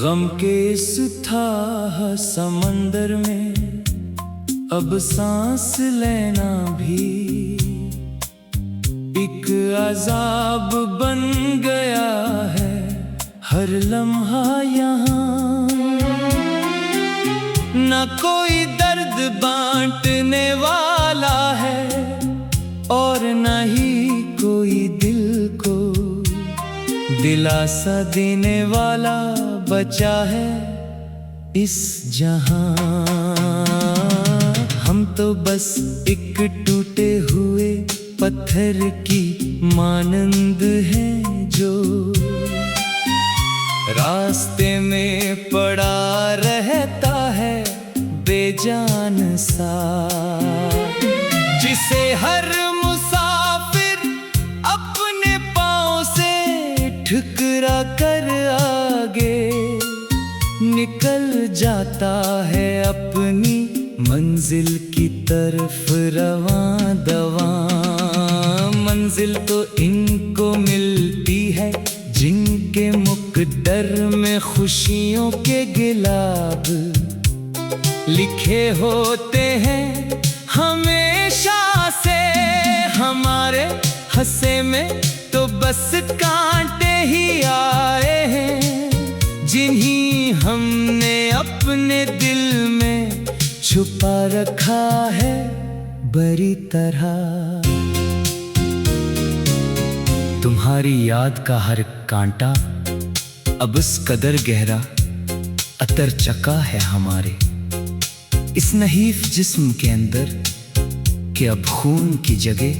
गम के इस थाह समंदर में अब सांस लेना भी एक अजाब बन गया है। हर लम्हा यहाँ न कोई दर्द बांटने वाला है और न ही कोई दिल को दिलासा देने वाला बचा है इस जहां। हम तो बस एक टूटे हुए पत्थर की मानंद हैं जो रास्ते में पड़ा रहता है बेजान सा, जिसे हर मुसाफिर अपने पांव से ठुकरा कर आगे निकल जाता है अपनी मंजिल की तरफ रवां दवां। मंजिल तो इनको मिलती है जिनके मुकद्दर में खुशियों के गिलाब लिखे होते हैं हमेशा से। हमारे हंसे में तो बस कांटे ही आए हैं, जिन्हीं हमने अपने दिल में छुपा रखा है बड़ी तरह। तुम्हारी याद का हर कांटा अब इस कदर गहरा अतर चका है हमारे इस नहीफ जिस्म के अंदर कि अब खून की जगह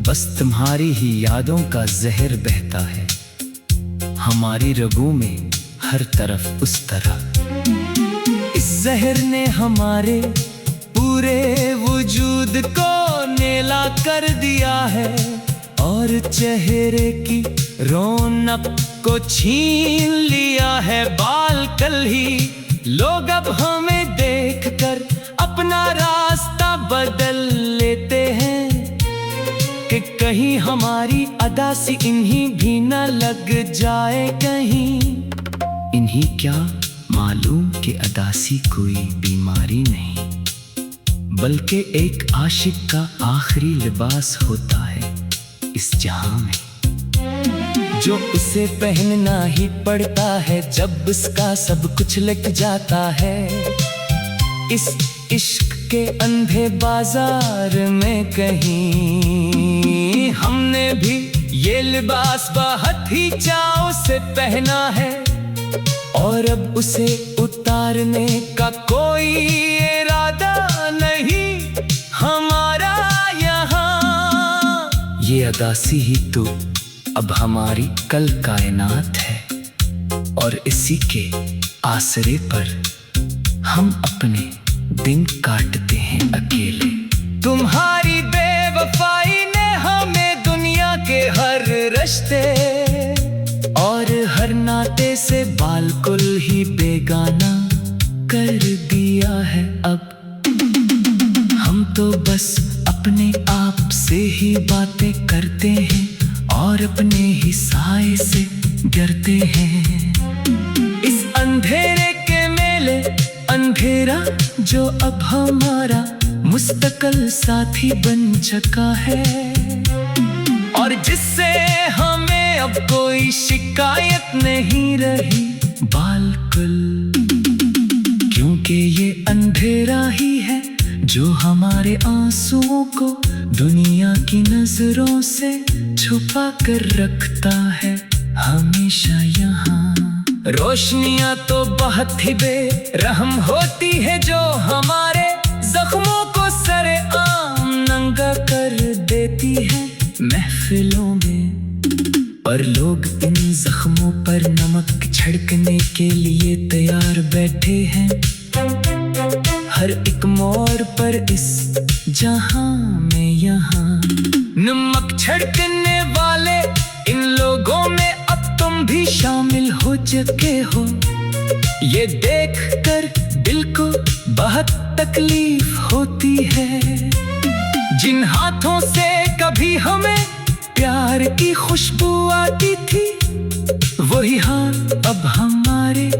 बस तुम्हारी ही यादों का जहर बहता है हमारी रगों में हर तरफ उस तरह। इस जहर ने हमारे पूरे वजूद को नीला कर दिया है और चेहरे की रौनक को छीन लिया है। बाल कल ही लोग अब हमें देखकर अपना रास्ता बदल लेते हैं कि कहीं हमारी अदासी इन्हीं भी न लग जाए कहीं। इन्हीं क्या मालूम कि अदासी कोई बीमारी नहीं बल्कि एक आशिक का आखिरी लिबास होता है इस जहां में, जो उसे पहनना ही पड़ता है जब उसका सब कुछ लग जाता है। इस इश्क के अंधे बाजार में कहीं हमने भी ये लिबास बहुत ही चाव से पहना है और अब उसे उतारने का कोई इरादा नहीं हमारा यहाँ। ये अदासी ही तो अब हमारी कल कायनात है और इसी के आसरे पर हम अपने दिन काटते हैं अकेले। तुम्हारी बेवफाई ने हमें दुनिया के हर रिश्ते और हर नाते से बिल्कुल ही बेगाना कर दिया है। अब हम तो बस अपने आप से ही बातें करते हैं और अपने ही साए से डरते हैं। इस अंधेरे के मेले अंधेरा जो अब हमारा मुस्तकिल साथी बन चुका है और जिससे हमें अब कोई शिकायत नहीं रही बिल्कुल, क्योंकि ये अंधेरा ही है जो हमारे आंसुओं को दुनिया की नजरों से छुपा कर रखता है हमेशा यहाँ। रोशनियां तो बहुत ही बेरहम होती है जो हमारे जख्मों को सरेआम नंगा कर देती है महफिलों में, पर लोग इन जख्मों पर नमक छिड़कने के लिए तैयार बैठे हैं। हर एक मोड़ पर इस जहां में यहाँ नमक छिड़कने वाले इन लोगों में अब तुम भी शामिल हो चुके हो। ये देखकर दिल को बहुत तकलीफ होती है, जिन हाथों से कभी हमें प्यार की खुशबू आती थी वही हाथ अब हमारे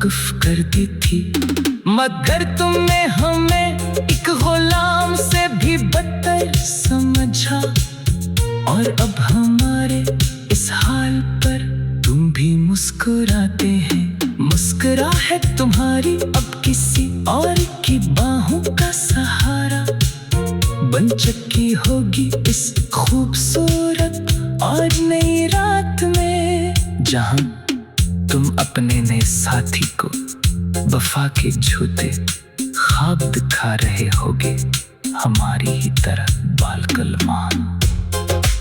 वाकिफ कर दी थी, मगर तुमने हमें एक गुलाम से भी बदतर समझा। और अब हमारे इस हाल पर तुम भी मुस्कुराते हैं। मुस्कुराहट तुम्हारी अब किसी और की बाहों का सहारा बन चुकी होगी इस खूबसूरत और नई रात में, जहां तुम अपने नए साथी को वफा के झूठे ख्वाब दिखा रहे होगे, हमारी ही तरह बालकलमान।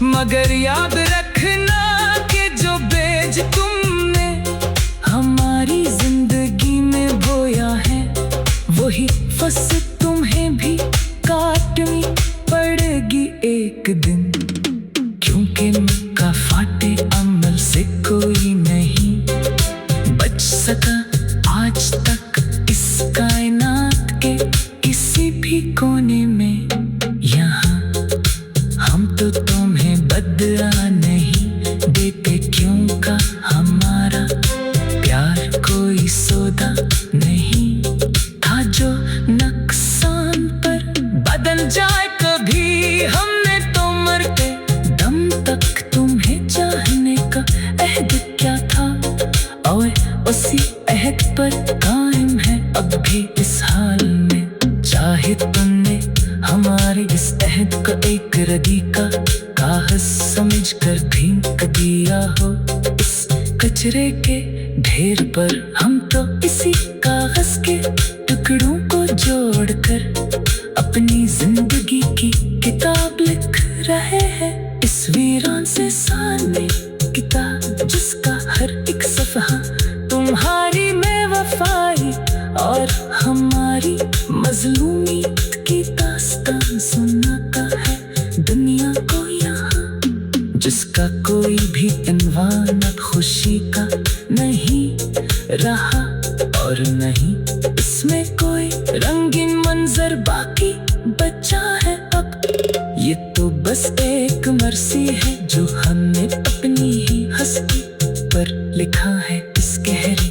मगर याद रखना कि जो बीज तुमने हमारी जिंदगी में बोया है, वही फसल तुम्हें भी काटनी पड़ेगी एक दिन। क्योंकि मक्का फाटे अमल से कोई नहीं बच सका आज तक इस कायनात के किसी भी कोने में। यहाँ हम तो तुम्हें बदला नहीं देते, क्यों का हमारा प्यार कोई सौदा नहीं था जो नुकसान पर बदल जाए कभी। हमने तो मरते दम तक तुम्हें चाहने का अहद क्या था, और उसी अहद पर कायम है अब भी इस हाल में। चाहे तुमने हमारे इस अहद को एक रदी का कागज समझ कर फेंक दिया हो इस कचरे के ढेर पर, हम तो इसी कागज के टुकड़ों को जोड़कर अपनी जिंदगी की किताब लिख रहे हैं। इस वीरान से सामने किताब जिसका हर एक सफ़हा तुम्हारी बेवफाई और हमारी मजलूमियत की दास्तान सुनाता है दुनिया को यहाँ, जिसका कोई भी इन्वान अब खुशी का नहीं रहा और नहीं इसमें कोई रंगीन मंजर बाकी बचा है अब। ये तो बस एक मर्सी है जो हमने अपनी ही हस्ती पर लिखा है इस गहरी।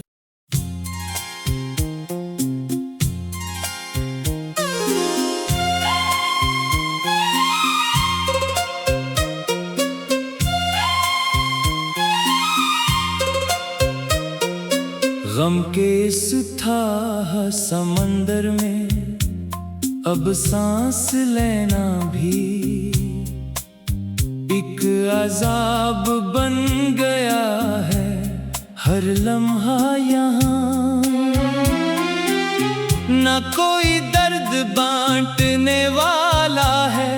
गम के इस थाह समंदर में अब सांस लेना भी एक अजाब बन गया है। हर लम्हा यहाँ न कोई दर्द बांटने वाला है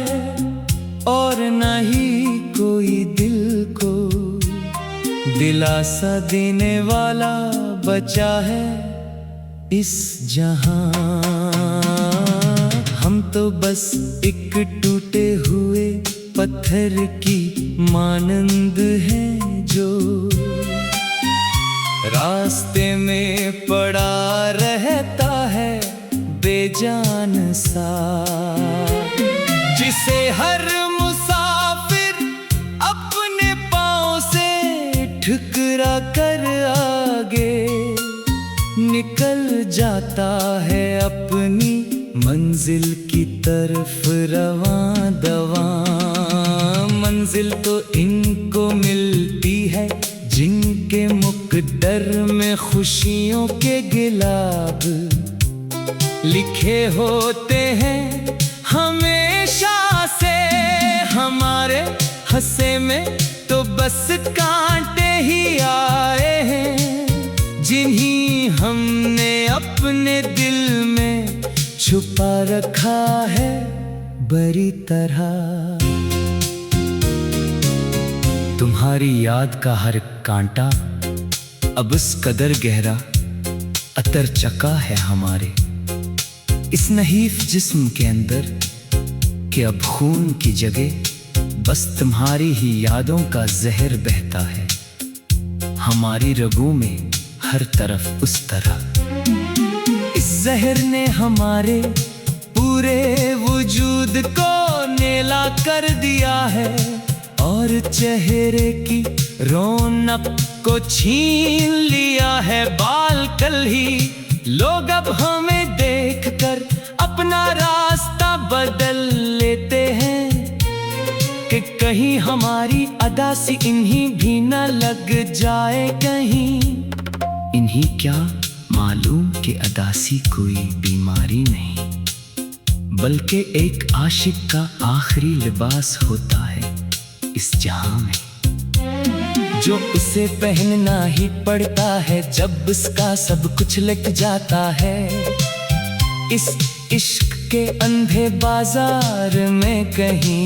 और न ही कोई दिल को दिलासा देने वाला बचा है इस जहां। हम तो बस एक टूटे हुए पत्थर की मानंद हैं जो रास्ते में पड़ा रहता है बेजान सा, जिसे हर मुसाफिर अपने पाँव से ठुकरा कर आगे निकल जाता है अपनी मंजिल की तरफ रवां दवां। मंजिल तो इनको मिलती है जिनके मुकद्दर में खुशियों के गिलाब लिखे होते हैं हमेशा से। हमारे हंसे में तो बस कांटे ही आए हैं, जिन्हीं हमने अपने दिल में छुपा रखा है बड़ी तरह। तुम्हारी याद का हर कांटा अब इस कदर गहरा अतर चका है हमारे इस नहीफ जिस्म के अंदर कि अब खून की जगह बस तुम्हारी ही यादों का जहर बहता है हमारी रगों में हर तरफ उस तरह। इस जहर ने हमारे पूरे वजूद को नीला कर दिया है और चेहरे की रौनक को छीन लिया है। बाल कल ही लोग अब हमें देखकर अपना रास्ता बदल लेते हैं कि कहीं हमारी अदासी इन्हीं भी न लग जाए कहीं। इन्हीं क्या मालूम कि अदासी कोई बीमारी नहीं, बल्कि एक आशिक का आखिरी लिबास होता है इस जहां में, जो उसे पहनना ही पड़ता है जब उसका सब कुछ लग जाता है। इस इश्क के अंधे बाजार में कहीं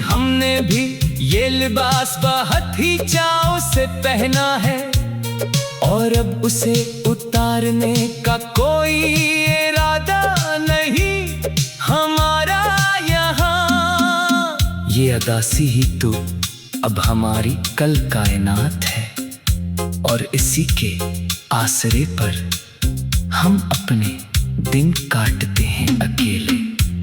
हमने भी ये लिबास बहुत ही चाव से पहना है, और अब उसे उतारने का कोई इरादा नहीं हमारा यहाँ। ये अदासी ही तो अब हमारी कल कायनात है, और इसी के आसरे पर हम अपने दिन काटते हैं अकेले।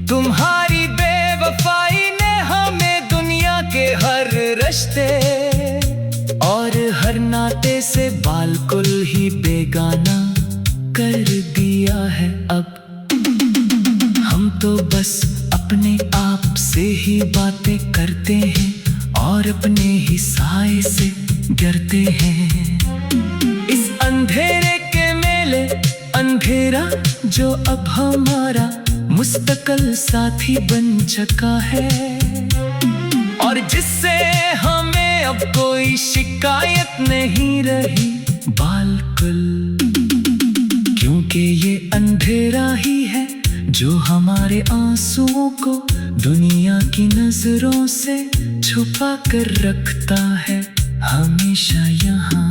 तुम्हारी बेवफाई ने हमें दुनिया के हर रिश्ते और हर नाते से बिल्कुल ही बेगाना कर दिया है। अब हम तो बस अपने आप से ही बातें करते हैं और अपने ही साए से डरते हैं। इस अंधेरे के मेले अंधेरा जो अब हमारा मुस्तकिल साथी बन चुका है, और जिससे हमें अब कोई शिकायत नहीं रही बिल्कुल, क्योंकि ये अंधेरा ही है जो हमारे आंसुओं को दुनिया की नजरों से छुपा कर रखता है हमेशा यहाँ।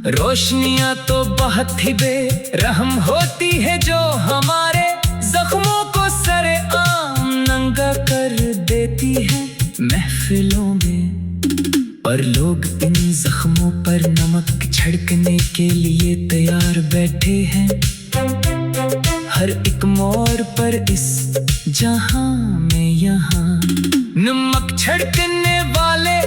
रोशनियां तो बहुत ही बेरहम होती है जो हमारे जख्मों को सरेआम नंगा कर देती है महफिलों में, पर लोग इन जख्मों पर नमक छिड़कने के लिए तैयार बैठे हैं। हर एक मोड़ पर इस जहां में यहाँ नमक छिड़कने वाले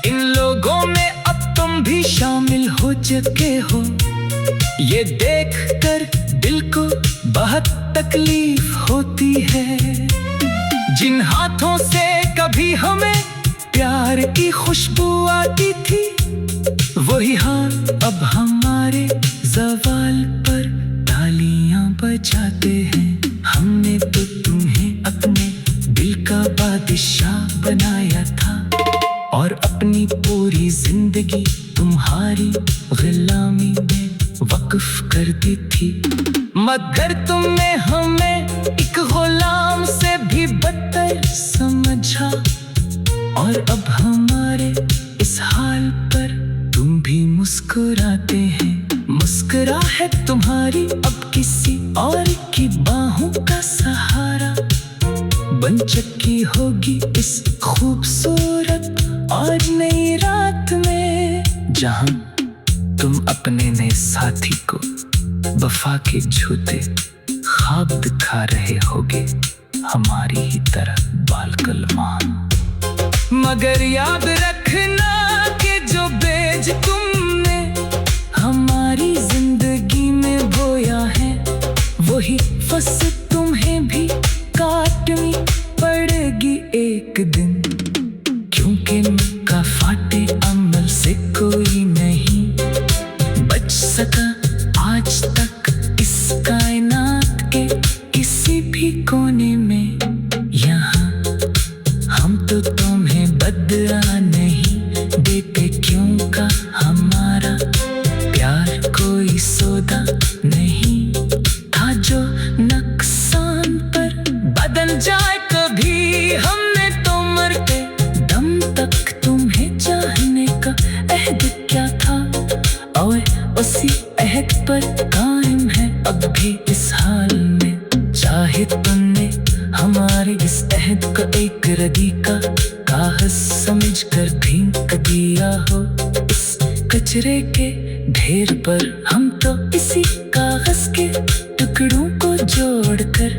इन लोगों में अब तुम भी शामिल हो चुके हो। ये देखकर दिल को बहुत तकलीफ होती है, जिन हाथों से कभी हमें प्यार की खुशबू आती थी, वही हाथ अब हमारे ज़वाल पर तालियां बजाते हैं। हमने तो तुम्हें अपने दिल का बादशाह बनाया था और अपनी पूरी जिंदगी तुम्हारी गुलामी में वक्फ कर दी थी, मगर तुमने हमें एक गुलाम से भी बदतर समझा, और अब हमारे इस हाल पर तुम भी मुस्कुराते हैं। मुस्कुराहट तुम्हारी अब किसी और की बाहों का सहारा बन चुकी होगी इस खूबसूरत और नई रात में, जहां तुम अपने नए साथी को वफा के झूठे ख्वाब दिखा रहे होगे हमारी ही तरह बालकल मान। मगर याद रखना कि जो बीज तुमने हमारी जिंदगी में बोया है, वही फसल तुम्हें भी काटनी पड़ेगी एक दिन, क्योंकि मक्का फाटे अमल से कोई नहीं बच सका आज तक इस कायनात के किसी भी कोने में। यहाँ हम तो तुम्हें बदला नहीं देते, क्यों का हमारा प्यार कोई सौदा नहीं था जो नुकसान पर बदल जाए कभी। हमने तो मरते दम तक तुम्हें चाहने का अहद क्या था, और उसी अहद पर कायम है अब भी इस हाल में। चाहे तुमने हमारे इस अहद को एक रदी का कागज समझ कर फेंक दिया हो इस कचरे के ढेर पर, हम तो इसी कागज के टुकड़ों को जोड़कर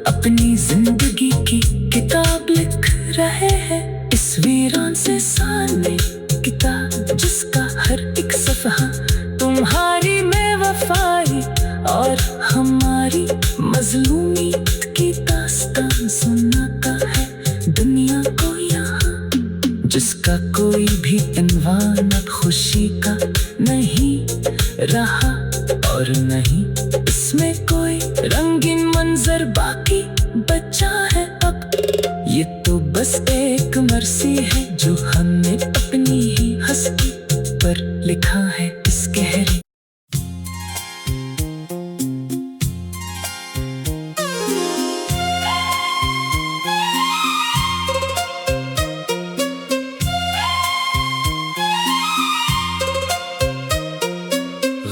अपनी जिंदगी की किताब लिख रहे हैं। इस वीरान से सामने किताब जिसका हर एक सफ़हा तुम्हारी में वफा और नहीं इसमें कोई रंगीन मंजर बाकी बचा है अब। ये तो बस एक मर्सी है जो हमने अपनी ही हस्ती पर लिखा है इस गहरी।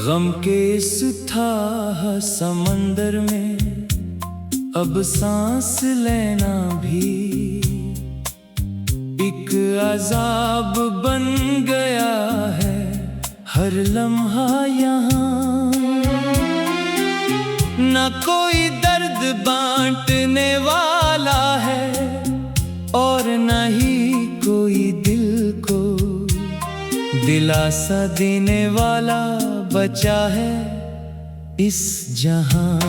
गम के इस थाह समंदर में अब सांस लेना भी एक अजाब बन गया है। हर लम्हा यहाँ न कोई दर्द बांटने वाला है और न ही कोई दिल को दिलासा देने वाला बचा है इस जहां।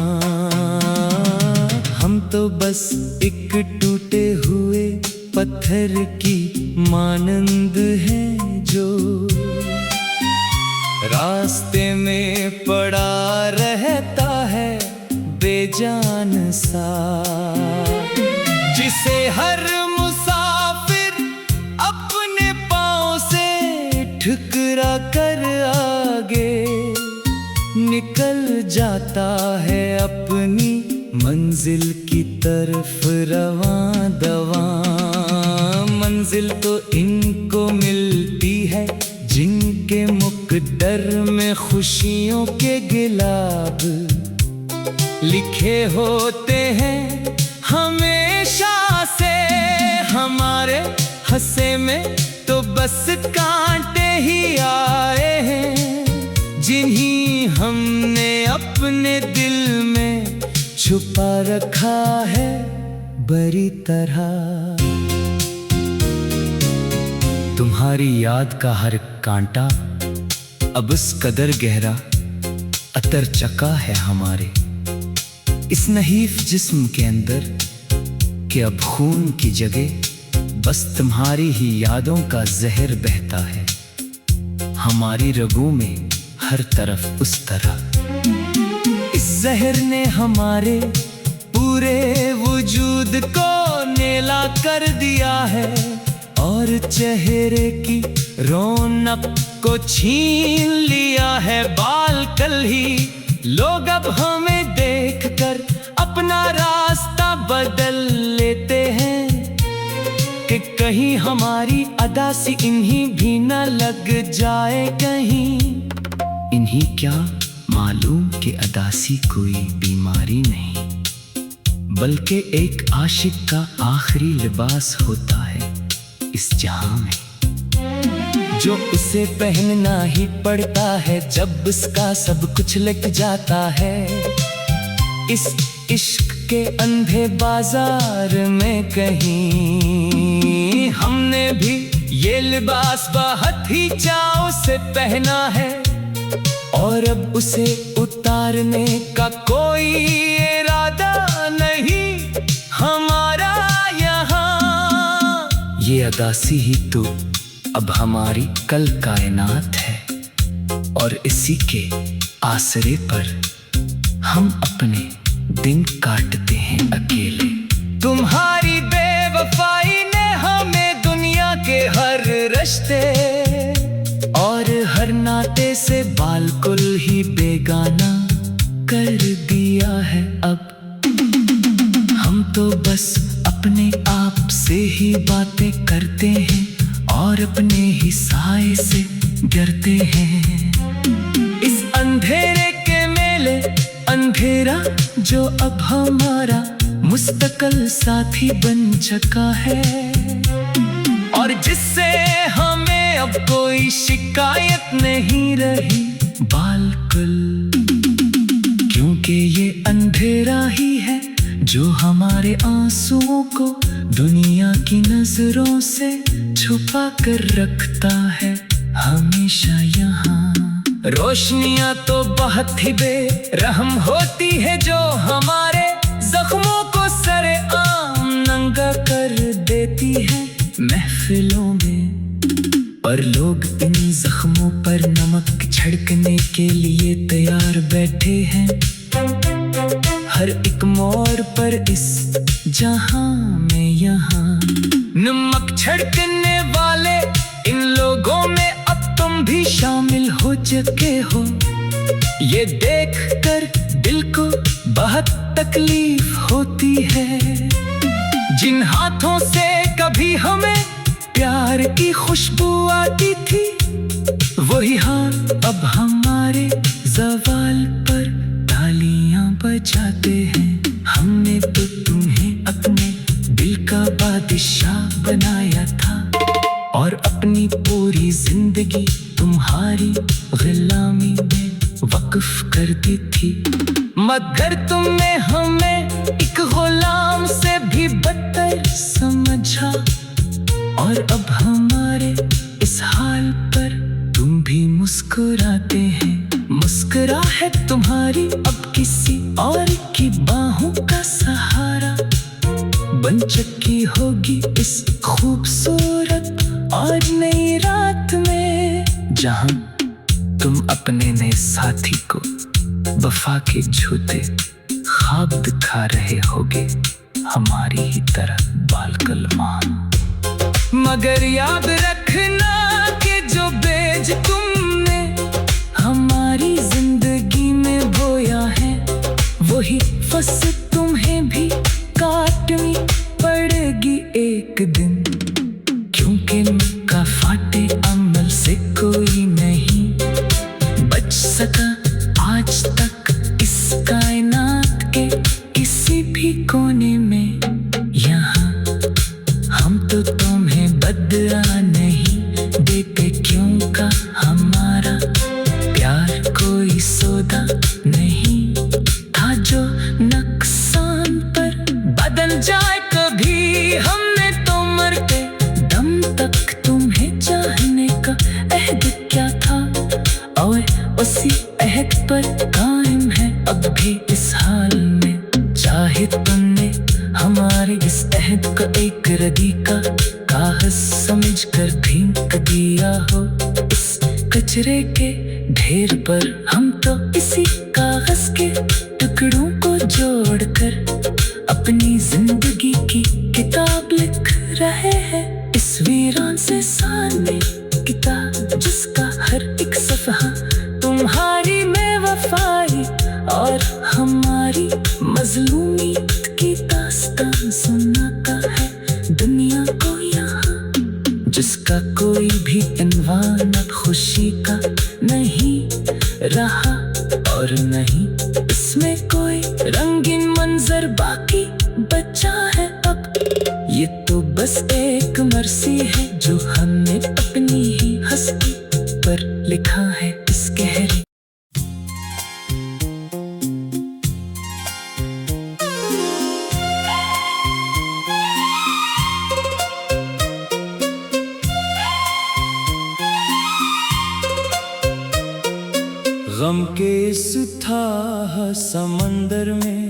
हम तो बस एक टूटे हुए पत्थर की मानंद हैं जो रास्ते में पड़ा रहता है बेजान सा, जिसे हर मुसाफिर अपने पांव से ठुकरा कर आगे निकल जाता है अपनी मंजिल की तरफ रवां दवां। मंजिल तो इनको मिलती है जिनके मुकद्दर में खुशियों के गिलाब लिखे होते हैं हमेशा से। हमारे हंसे में तो बस कांटे ही आए हैं जिन्हीं हमने अपने दिल में छुपा रखा है बड़ी तरह। तुम्हारी याद का हर कांटा अब इस कदर गहरा अतर चका है हमारे इस नहीफ जिस्म के अंदर कि अब खून की जगह बस तुम्हारी ही यादों का जहर बहता है हमारी रगों में हर तरफ उस तरह। इस जहर ने हमारे पूरे वजूद को नीला कर दिया है और चेहरे की रौनक को छीन लिया है। बाल कल ही लोग अब हमें देखकर अपना रास्ता बदल लेते हैं कि कहीं हमारी अदासी इन्हीं भी न लग जाए कहीं। इन्हीं क्या मालूम कि अदासी कोई बीमारी नहीं बल्कि एक आशिक का आखिरी लिबास होता है इस जहां में, जो उसे पहनना ही पड़ता है जब उसका सब कुछ लग जाता है। इस इश्क के अंधे बाजार में कहीं हमने भी ये लिबास बहुत ही चाव से पहना है और अब उसे उतारने का कोई इरादा नहीं हमारा यहाँ। ये अदासी ही तो अब हमारी कल कायनात है और इसी के आसरे पर हम अपने दिन काटते हैं अकेले। तुम्हारी बेवफाई ने हमें दुनिया के हर रिश्ते और हर नाते से बिल्कुल ही बेगाना कर दिया है। अब हम तो बस अपने आप से ही बातें करते हैं और अपने ही साए से डरते हैं। इस अंधेरे के मेले अंधेरा जो अब हमारा मुस्तकिल साथी बन चुका है और जिससे हमें अब कोई शिकायत नहीं रही बिल्कुल, क्योंकि ये अंधेरा ही है जो हमारे आंसुओं को दुनिया की नजरों से छुपा कर रखता है हमेशा यहाँ। रोशनियां तो बहुत ही बेरहम होती है जो हमारे जख्मों को सरेआम नंगा कर देती है महफिलों में, पर लोग इन जख्मों पर नमक छड़कने के लिए तैयार बैठे हैं। हर एक मोड़ पर इस जहां में यहाँ नमक छिड़कने वाले इन लोगों में अब तुम भी शामिल हो चुके हो। ये देखकर दिल को बहुत तकलीफ होती है। जिन हाथों से कभी हमें प्यार की खुशबू आती थी, वही हाथ अब हमारे ज़वाल पर तालियां बजाते हैं। हमने तो तुम्हें अपने दिल का बादशाह बनाया था और अपनी पूरी जिंदगी तुम्हारी गुलामी में वक्फ कर दी थी। मगर तुमने हमें एक गुलाम से भी बदतर समझा और अब हमारे इस हाल पर तुम भी मुस्कुराते हैं। मुस्कुराहट तुम्हारी अब किसी और की बाहों का सहारा बन चुकी होगी इस खूबसूरत और नई रात में, जहां तुम अपने नए साथी को वफा के झूठे ख्वाब दिखा रहे होगे, हमारी ही तरह बालकलमान। मगर याद रखना कि जो बीज तुमने हमारी जिंदगी में बोया है, वही फसल तुम्हें भी काटनी पड़ेगी एक दिन। क्योंकि मक्का फाटे अमल से कोई नहीं बच सका आज तक इस कायनात के किसी भी कोने में। यहाँ हम तो तुम्हें बदला नहीं देते, क्यों का हमारा प्यार कोई सौदा नहीं था जो नुकसान पर बदल जाए कभी। हमने तो मरते दम तक तुम्हें चाहने का अहद क्या था और उसी अहद पर कायम है अब भी इस हाल में। चाहे तुमने हमारे इस अहद को एक रदी का कागज समझ कर फेंक दिया हो इस कचरे के ढेर पर, हम तो इसी कागज के टुकड़ों को जोड़कर अपनी जिंदगी की किताब लिख रहे हैं। इस वीरान से सामने किताब जिसका हर एक सफ़हा तुम्हारी बेवफाई और हमारी मजलूमियत की दास्तान सुनाता है दुनिया को यहाँ, जिसका कोई भी इन्वान अब खुशी का नहीं रहा और नहीं इसमें कोई रंगीन मंजर बाकी बचा है अब। ये तो बस एक मर्सी है जो हमने अपनी ही हस्ती पर लिखा है इस गहरी। गम के इस थाह समंदर में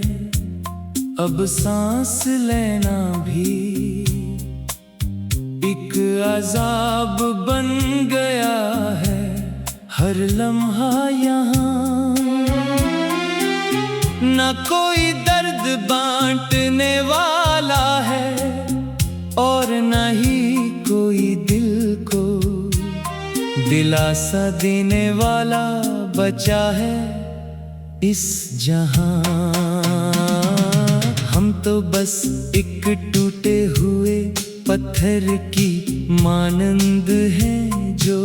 अब सांस लेना भी एक अजाब बन गया है। हर लम्हा यहाँ न कोई दर्द बांटने वाला है और न ही कोई दिल को दिलासा देने वाला बचा है इस जहां। हम तो बस एक टूटे हुए पत्थर की मानंद हैं जो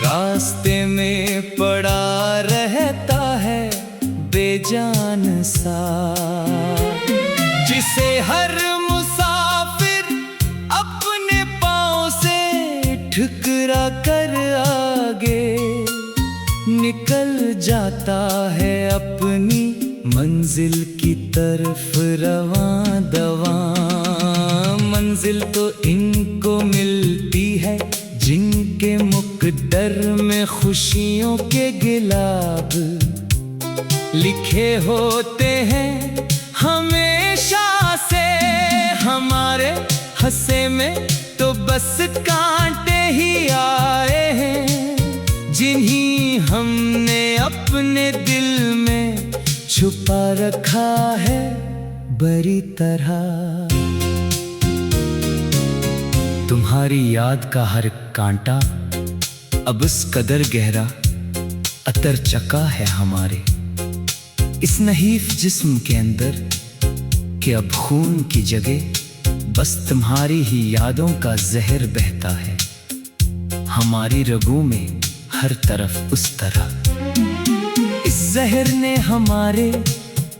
रास्ते में पड़ा रहता है बेजान सा, जिसे हर मुसाफिर अपने पाँव से ठुकरा कर आगे निकल जाता है अपनी मंजिल की तरफ रवां दवां। मंजिल तो इनको मिलती है जिनके मुकद्दर में खुशियों के गिलाब लिखे होते हैं हमेशा से। हमारे हंसे में तो बस कांटे ही आए हैं, जिन्हीं हमने अपने दिल में छुपा रखा है बड़ी तरह। तुम्हारी याद का हर कांटा अब इस कदर गहरा अतर चका है हमारे इस नहीफ जिस्म के अंदर कि अब खून की जगह बस तुम्हारी ही यादों का जहर बहता है हमारी रगों में हर तरफ उस तरह। इस जहर ने हमारे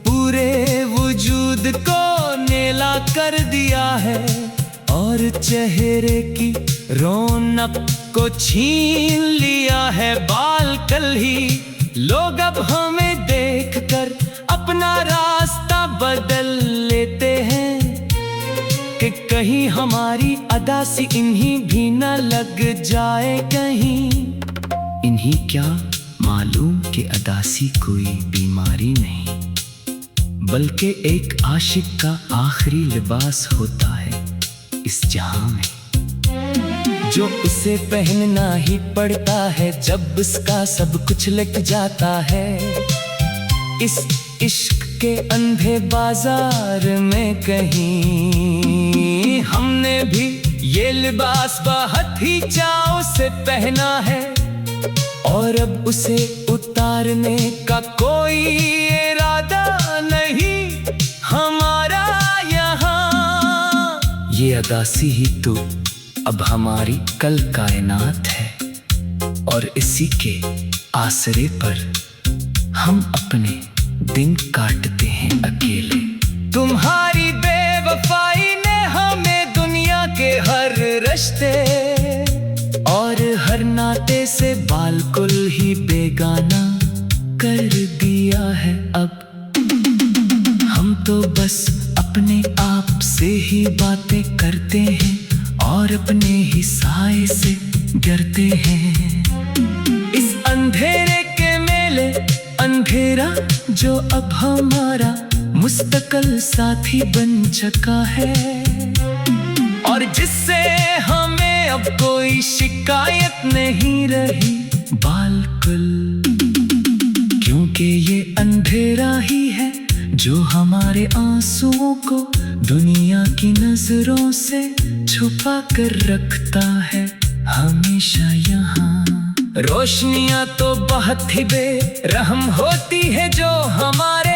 पूरे वजूद को नीला कर दिया है और चेहरे की रौनक को छीन लिया है। बाल कल ही लोग अब हमें देखकर अपना रास्ता बदल लेते हैं कि कहीं हमारी अदासी इन्हीं भी न लग जाए कहीं। इन्हीं क्या मालूम कि अदासी कोई बीमारी नहीं बल्कि एक आशिक का आखिरी लिबास होता है इस जहां में, जो उसे पहनना ही पड़ता है जब उसका सब कुछ लग जाता है। इस इश्क के अंधे बाजार में कहीं हमने भी ये लिबास बहुत ही चाव से पहना है और अब उसे उतारने का कोई इरादा नहीं हमारा यहाँ। ये अदासी ही तो अब हमारी कल कायनात है और इसी के आसरे पर हम अपने दिन काटते हैं अकेले। तुम्हारी बेवफाई ने हमें दुनिया के हर रिश्ते और हर नाते से बिल्कुल ही बेगाना कर दिया है। अब हम तो बस अपने आप से ही बातें करते हैं और अपने ही साए से गिरते हैं। इस अंधेरे के मेले अंधेरा जो अब हमारा मुस्तकिल साथी बन चुका है और जिससे हमें अब कोई शिकायत नहीं रही बिल्कुल, क्योंकि ये अंधेरा ही है जो हमारे आंसुओं को दुनिया की नजरों से छुपा कर रखता है हमेशा यहाँ। रोशनियां तो बहुत ही बेरहम होती है जो हमारे